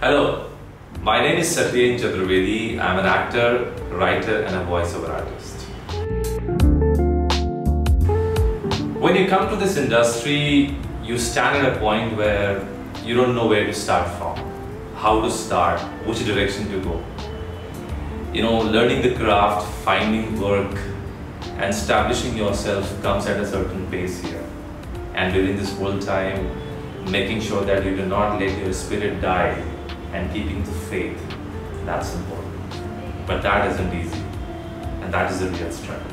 Hello, my name is Satyen Chaturvedi. I'm an actor, writer and a voiceover artist. When you come to this industry, you stand at a point where you don't know where to start from, how to start, which direction to go. You know, learning the craft, finding work and establishing yourself comes at a certain pace here. And within this whole time, making sure that you do not let your spirit die and keeping the faith, that's important. But that isn't easy, and that is the real struggle.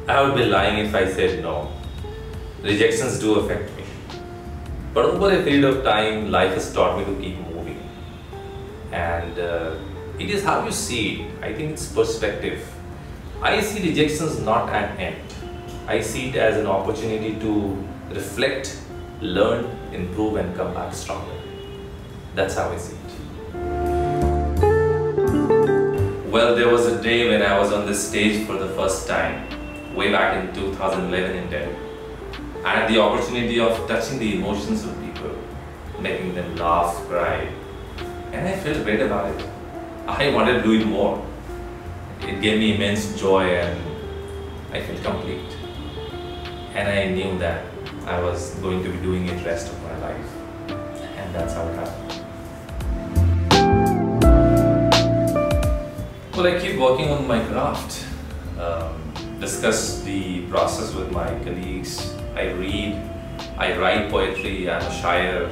I would be lying if I said no. Rejections do affect me. But over a period of time, life has taught me to keep moving. And it is how you see it. I think it's perspective. I see rejections not an end. I see it as an opportunity to reflect, learn, improve and come back stronger. That's how I see it. Well, there was a day when I was on this stage for the first time, way back in 2011 in Delhi. I had the opportunity of touching the emotions of people, making them laugh, cry, and I felt great about it. I wanted to do it more. It gave me immense joy and I felt complete. And I knew that I was going to be doing it the rest of my life. And that's how it happened. Well, I keep working on my craft. Discuss the process with my colleagues. I read, I write poetry, I'm a shire.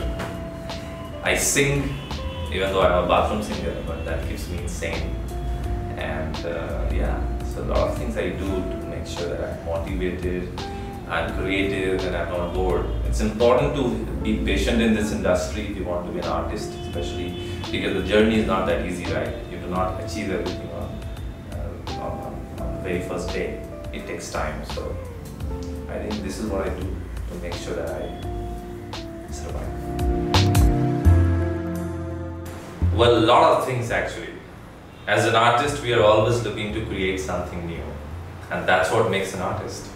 I sing, even though I'm a bathroom singer, but that keeps me insane. And yeah, so a lot of things I do to make sure that I'm motivated, I'm creative and I'm not bored. It's important to be patient in this industry if you want to be an artist, especially because the journey is not that easy, right? You do not achieve everything on the very first day. It takes time, so I think this is what I do to make sure that I survive. Well, a lot of things actually. As an artist, we are always looking to create something new, and that's what makes an artist.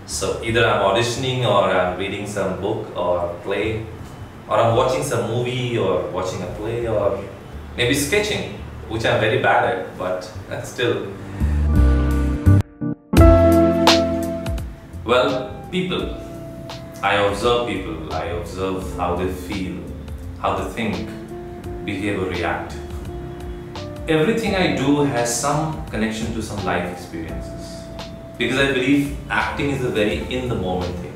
So either I'm auditioning or I'm reading some book or play, or I'm watching some movie or watching a play, or maybe sketching, which I'm very bad at, but still. Well, people. I observe people. I observe how they feel, how they think, behave or react. Everything I do has some connection to some life experiences. Because I believe acting is a very in-the-moment thing.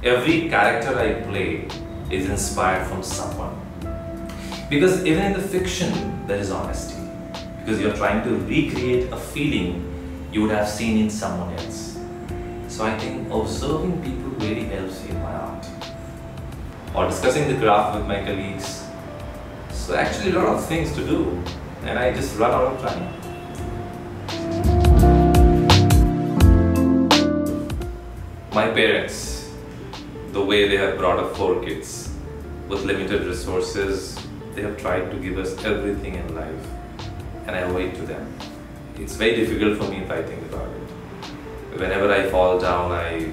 Every character I play is inspired from someone. Because even in the fiction, there is honesty. Because you're trying to recreate a feeling you would have seen in someone else. So I think observing people really helps me in my art. Or discussing the craft with my colleagues. So actually a lot of things to do. And I just run out of time. My parents, the way they have brought up 4 kids with limited resources, they have tried to give us everything in life, and I owe it to them. It's very difficult for me if I think about it. Whenever I fall down, I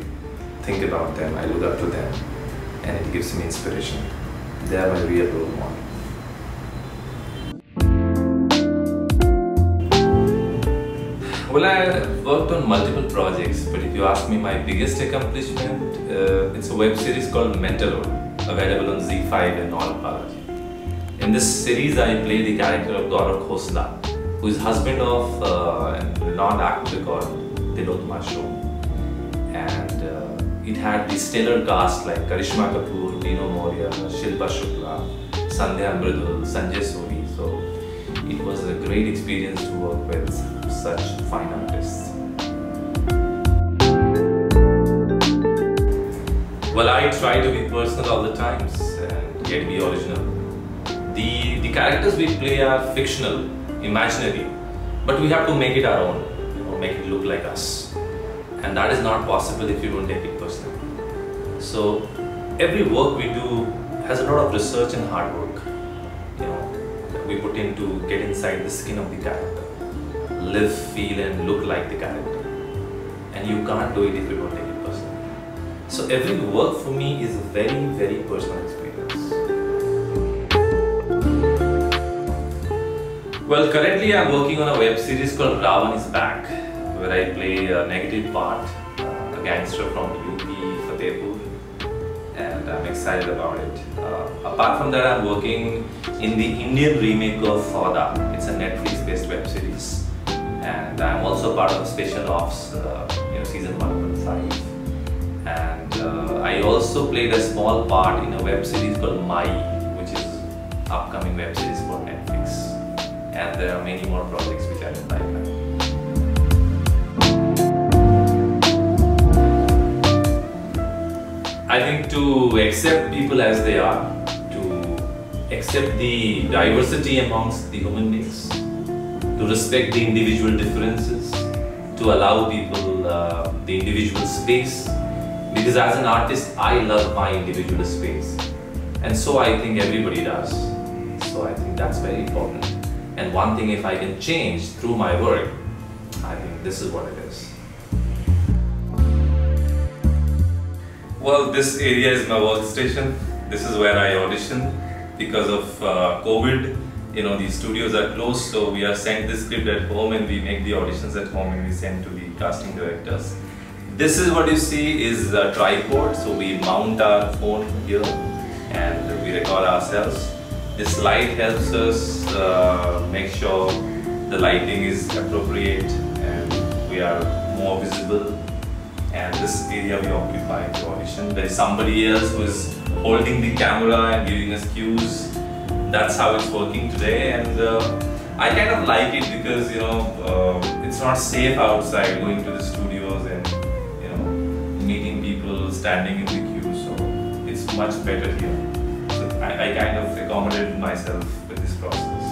think about them, I look up to them, and it gives me inspiration. They are my real role model. Well, I worked on multiple projects, but if you ask me my biggest accomplishment, it's a web series called Untitled, available on Z5 and all Balaji. In this series, I play the character of Gaurav Khosla, who is husband of a renowned actor called Dilot Masho. And it had the stellar cast like Karishma Kapoor, Dino Moria, Shilpa Shukla, Sandhya Mridul, Sanjay Suri. So it was a great experience to work with such fine artists. Well, I try to be personal all the times and yet be original. The characters we play are fictional, imaginary, but we have to make it our own, make it look like us. And that is not possible if you don't take it personally. So every work we do has a lot of research and hard work, that we put in to get inside the skin of the character. Live, feel and look like the character, and you can't do it if you don't take it personally. So every work for me is a very, very personal experience. Well, currently I'm working on a web series called Ravan is Back, where I play a negative part, a gangster from UP, Fatehpur, and I'm excited about it. Apart from that, I'm working in the Indian remake of Fauda. It's a Netflix-based web series, and I'm also part of Special Ops, season 1.5. And I also played a small part in a web series called Mai, which is upcoming web series for Netflix. And there are many more projects which are in pipeline. I think to accept people as they are, to accept the diversity amongst the human beings, to respect the individual differences, to allow people the individual space. Because as an artist, I love my individual space. And so I think everybody does. So I think that's very important. And one thing, if I can change through my work, I think this is what it is. Well, this area is my workstation. This is where I audition. Because of COVID, these studios are closed, so we are sent the script at home and we make the auditions at home and we send to the casting directors. This is what you see is a tripod, so we mount our phone here and we record ourselves. This light helps us make sure the lighting is appropriate and we are more visible. And this area we occupy to audition. There is somebody else who is holding the camera and giving us cues. That's how it's working today, and I kind of like it because it's not safe outside going to the studios and meeting people standing in the queue. So it's much better here. So I kind of accommodated myself with this process.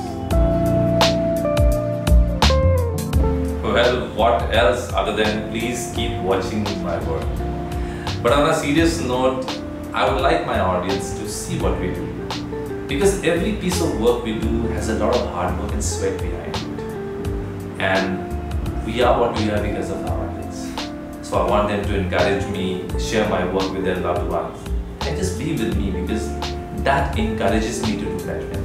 Well, what else other than please keep watching my work. But on a serious note, I would like my audience to see what we do. Because every piece of work we do has a lot of hard work and sweat behind it. And we are what we are because of our audience. So I want them to encourage me, share my work with their loved ones, and just be with me because that encourages me to do better.